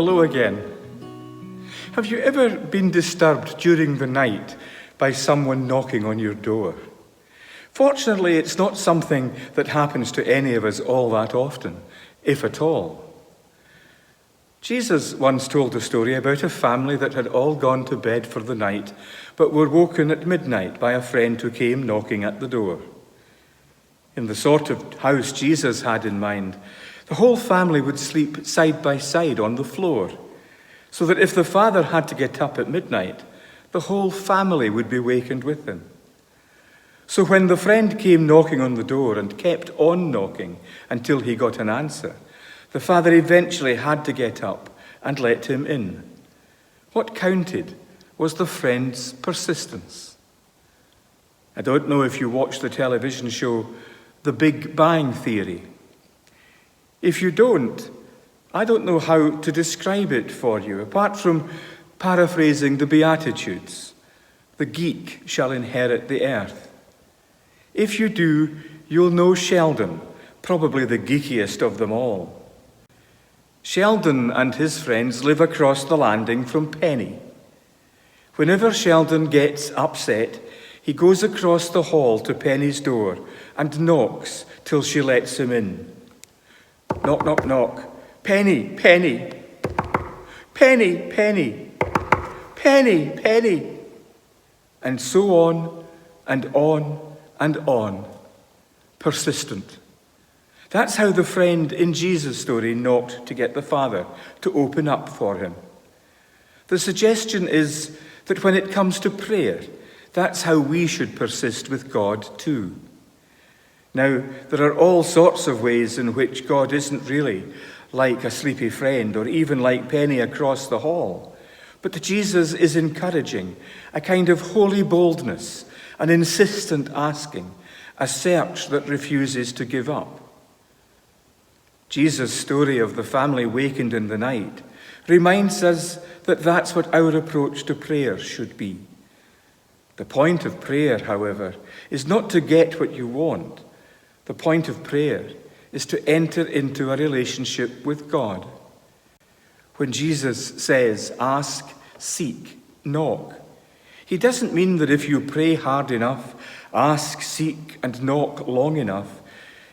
Hello again. Have you ever been disturbed during the night by someone knocking on your door? Fortunately, it's not something that happens to any of us all that often, if at all. Jesus once told a story about a family that had all gone to bed for the night, but were woken at midnight by a friend who came knocking at the door. In the sort of house Jesus had in mind, the whole family would sleep side by side on the floor, so that if the father had to get up at midnight, the whole family would be wakened with him. So when the friend came knocking on the door and kept on knocking until he got an answer, the father eventually had to get up and let him in. What counted was the friend's persistence. I don't know if you watch the television show The Big Bang Theory. If you don't, I don't know how to describe it for you, apart from paraphrasing the Beatitudes. The geek shall inherit the earth. If you do, you'll know Sheldon, probably the geekiest of them all. Sheldon and his friends live across the landing from Penny. Whenever Sheldon gets upset, he goes across the hall to Penny's door and knocks till she lets him in. Knock, knock, knock. Penny, Penny. Penny, Penny. Penny, Penny. And so on and on and on. Persistent. That's how the friend in Jesus' story knocked to get the father to open up for him. The suggestion is that when it comes to prayer, that's how we should persist with God too. Now, there are all sorts of ways in which God isn't really like a sleepy friend or even like Penny across the hall. But Jesus is encouraging a kind of holy boldness, an insistent asking, a search that refuses to give up. Jesus' story of the family wakened in the night reminds us that that's what our approach to prayer should be. The point of prayer, however, is not to get what you want. The point of prayer is to enter into a relationship with God. When Jesus says, ask, seek, knock, he doesn't mean that if you pray hard enough, ask, seek, and knock long enough,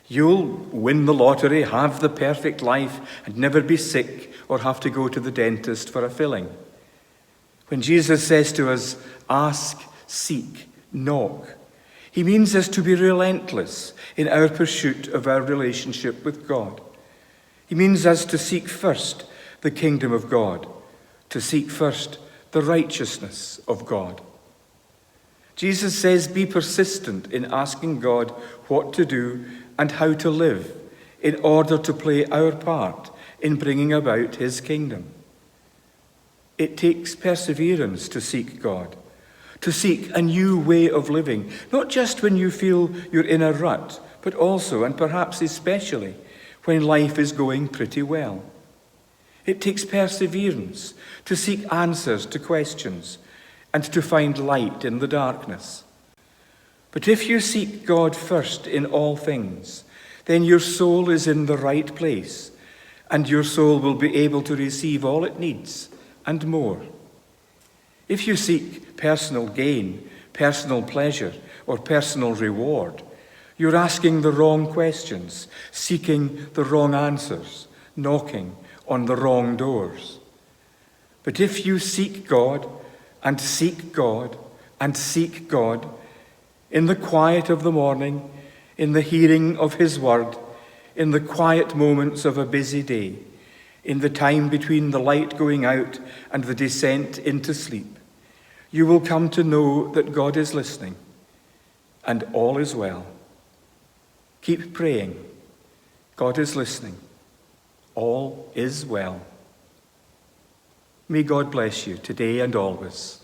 you'll win the lottery, have the perfect life, and never be sick or have to go to the dentist for a filling. When Jesus says to us, ask, seek, knock, he means us to be relentless in our pursuit of our relationship with God. He means us to seek first the kingdom of God, to seek first the righteousness of God. Jesus says, be persistent in asking God what to do and how to live in order to play our part in bringing about his kingdom. It takes perseverance to seek God, to seek a new way of living, not just when you feel you're in a rut, but also, and perhaps especially, when life is going pretty well. It takes perseverance to seek answers to questions and to find light in the darkness. But if you seek God first in all things, then your soul is in the right place, and your soul will be able to receive all it needs and more. If you seek personal gain, personal pleasure, or personal reward, you're asking the wrong questions, seeking the wrong answers, knocking on the wrong doors. But if you seek God and seek God and seek God in the quiet of the morning, in the hearing of his word, in the quiet moments of a busy day, in the time between the light going out and the descent into sleep, you will come to know that God is listening and all is well. Keep praying. God is listening. All is well. May God bless you today and always.